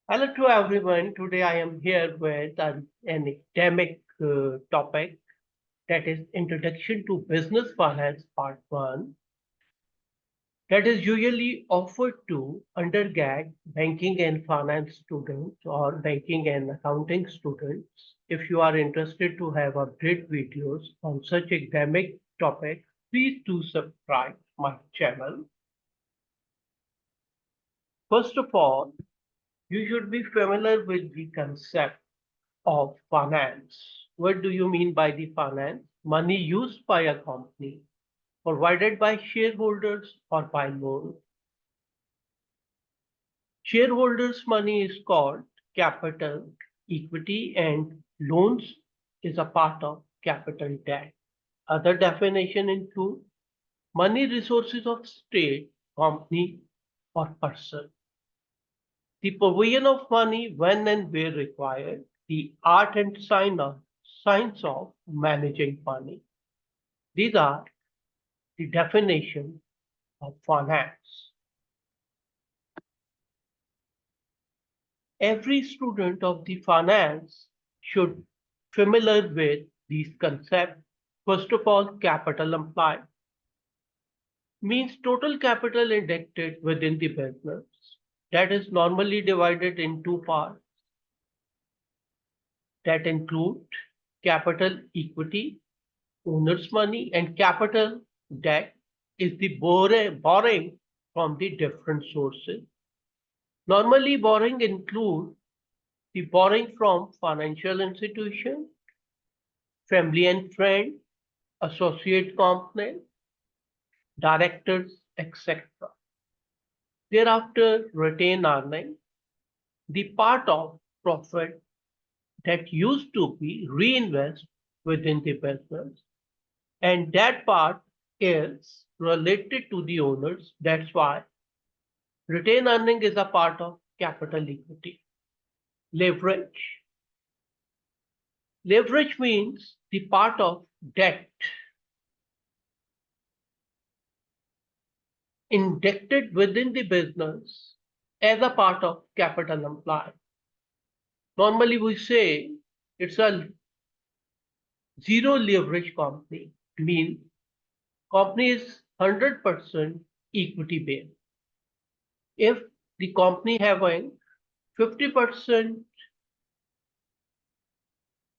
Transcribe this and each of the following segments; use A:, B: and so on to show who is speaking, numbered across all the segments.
A: Hello to everyone. Today I am here with an academic topic that is Introduction to Business Finance Part 1 that is usually offered to undergrad banking and finance students or banking and accounting students. If you are interested to have update videos on such academic topics, please do subscribe my channel. First of all, you should be familiar with the concept of finance. What do you mean by the finance? Money used by a company, provided by shareholders or by loan. Shareholders' money is called capital equity and loans is a part of capital debt. Other definition include money resources of state, company or person. The provision of money when and where required, the art and science of managing money. These are the definition of finance. Every student of the finance should familiar with these concepts. First of all, capital employed means total capital injected within the business that is normally divided in two parts that include capital equity, owner's money, and capital debt is the borrowing from the different sources. Normally, borrowing include the borrowing from financial institution, family and friend, associate company, directors, etc. Thereafter, retain earning, the part of profit that used to be reinvested within the business, and that part is related to the owners. That's why retained earning is a part of capital equity. Leverage. Leverage means the part of debt injected within the business as a part of capital employed. Normally, we say it's a zero leverage company, means company is 100% equity based. If the company having 50%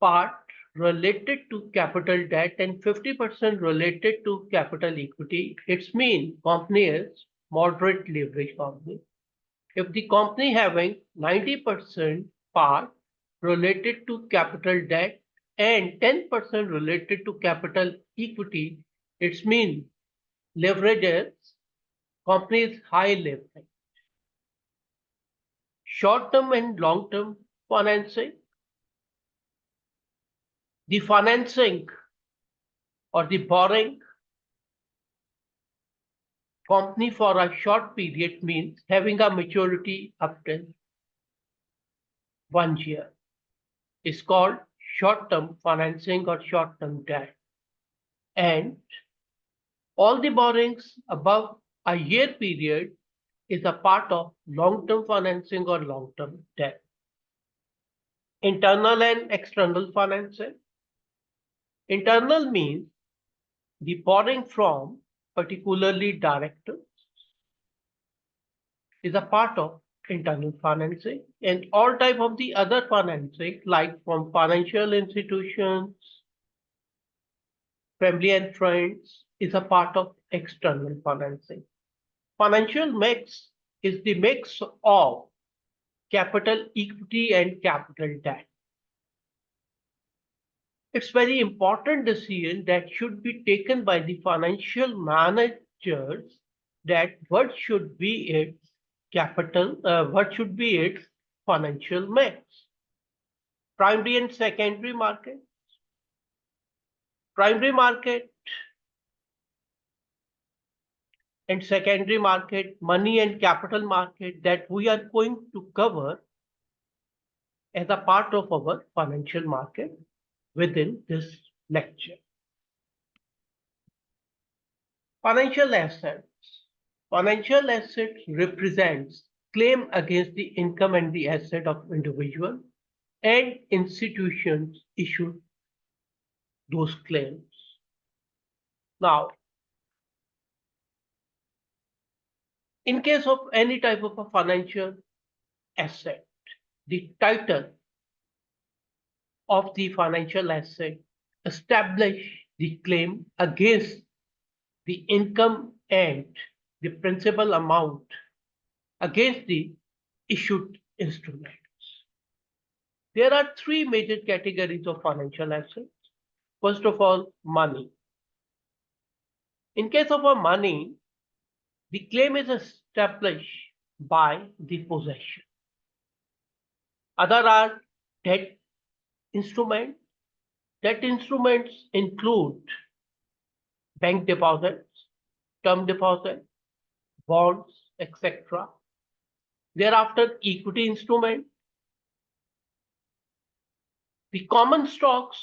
A: part related to capital debt and 50% related to capital equity, it means company is moderate leverage company. If the company having 90% part related to capital debt and 10% related to capital equity, it means leverage is company is high leverage. Short-term and long-term financing. The financing or the borrowing company for a short period means having a maturity up to 1 year. It's called short-term financing or short-term debt. And all the borrowings above a year period is a part of long-term financing or long-term debt. Internal and external financing. Internal means the borrowing from particularly directors is a part of internal financing, and all type of the other financing like from financial institutions, family and friends is a part of external financing. Financial mix is the mix of capital equity and capital debt. It's very important decision that should be taken by the financial managers that what should be its capital, what should be its financial mix. Primary and secondary market. Primary market and secondary market, money and capital market that we are going to cover as a part of our financial market within this lecture. Financial assets. Financial assets represents claim against the income and the asset of individual and institutions issue those claims. Now, in case of any type of a financial asset, the title of the financial asset establish the claim against the income and the principal amount against the issued instruments. There are three major categories of financial assets. First of all, money. In case of a money, the claim is established by the possession. Other are debt instruments. Debt instruments include bank deposits, term deposits, bonds, etc. Thereafter, equity instrument. The common stocks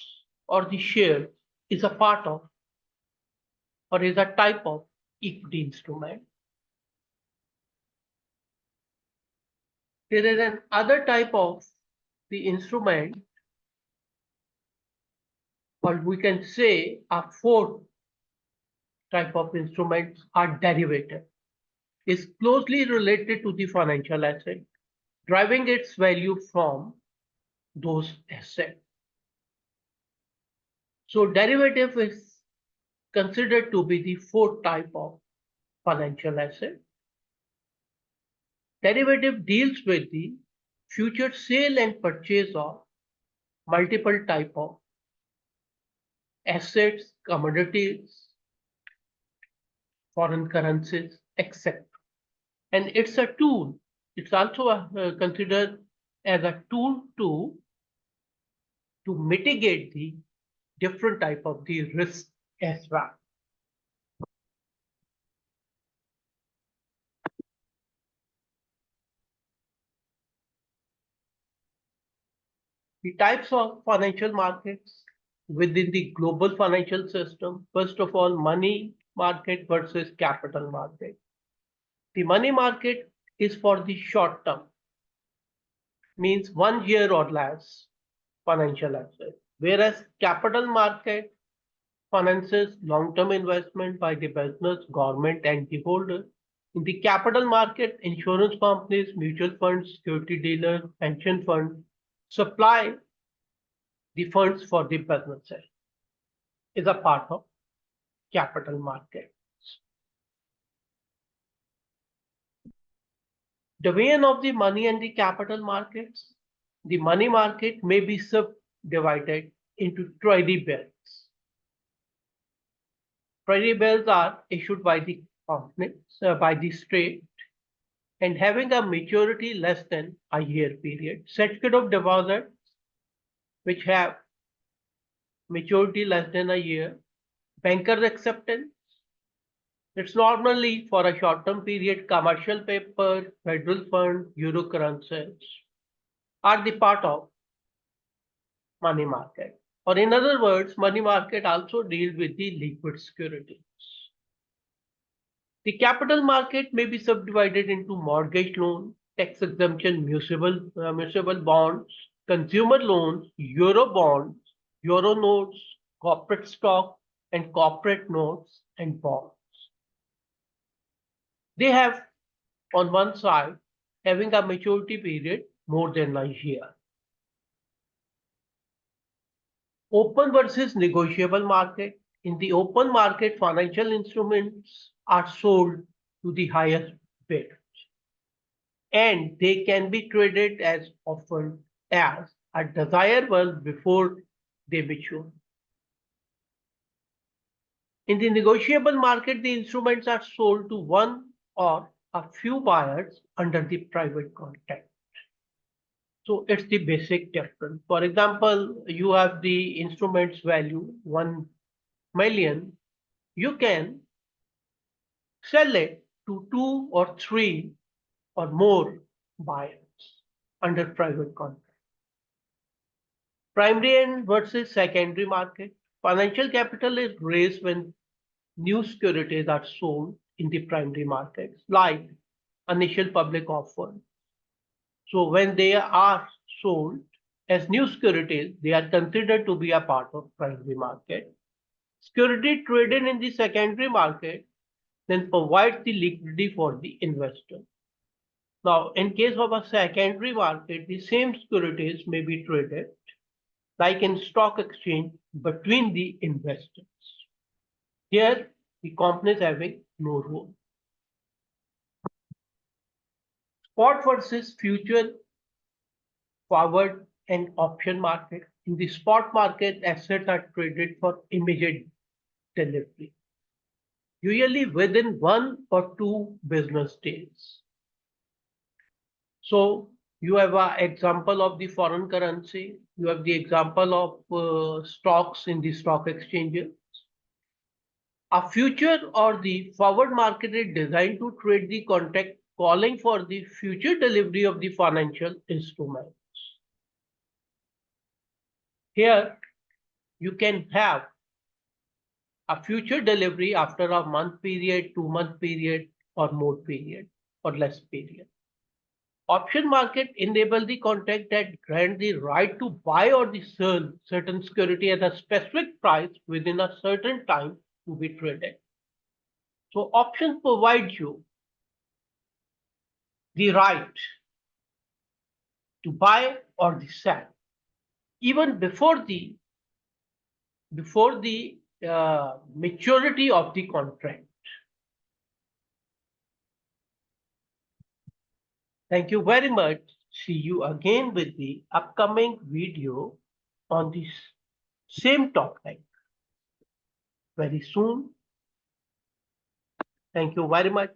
A: or the share is a part of or is a type of equity instrument. There is an other type of the instrument, or we can say a fourth type of instruments are derivative. Is closely related to the financial asset, driving its value from those assets. So derivative is considered to be the fourth type of financial asset. Derivative deals with the future sale and purchase of multiple type of assets, commodities, foreign currencies, etc. And it's a tool. It's also considered as a tool to mitigate the different type of the risk as well. The types of financial markets within the global financial system. First of all, money market versus capital market. The money market is for the short term, means 1 year or less financial asset, whereas capital market finances long-term investment by the business, government, and the holder. In the capital market, insurance companies, mutual funds, security dealers, pension funds supply the funds for the businesses, is a part of capital market. Domain of the money and the capital markets. The money market may be subdivided into treasury bills. Treasury bills are issued by the companies, by the state, and having a maturity less than a year period. Certificate of deposit, which have maturity less than a year. Banker's acceptance. It's normally for a short-term period. Commercial paper, federal fund, euro currencies are the part of money market. Or in other words, money market also deals with the liquid securities. The capital market may be subdivided into mortgage loan, tax exemption, municipal bonds, consumer loans, euro bonds, euro notes, corporate stock, and corporate notes and bonds. They have on one side having a maturity period more than a year. Open versus negotiable market. In the open market, financial instruments are sold to the highest bid, and they can be traded as often as are desirable before they mature. In the negotiable market, the instruments are sold to one or a few buyers under the private contract. So it's the basic difference. For example, you have the instrument's value 1 million. You can sell it to 2 or 3 or more buyers under private contract. Primary and versus secondary market. Financial capital is raised when new securities are sold in the primary markets, like initial public offer. So when they are sold as new securities, they are considered to be a part of primary market. Security traded in the secondary market then provides the liquidity for the investor. Now, in case of a secondary market, the same securities may be traded like in stock exchange between the investors. Here, the company is having no role. Spot versus future, forward, and option market. In the spot market, assets are traded for immediate delivery, usually within 1 or 2 business days. So you have an example of the foreign currency. You have the example of stocks in the stock exchanges. A future or the forward market is designed to trade the contract calling for the future delivery of the financial instruments. Here, you can have a future delivery after a month period, 2 month period, or more period, or less period. Option market enable the contract that grant the right to buy or the sell certain security at a specific price within a certain time to be traded. So options provide you the right to buy or the sell even before the maturity of the contract. Thank you very much. See you again with the upcoming video on this same topic very soon. Thank you very much.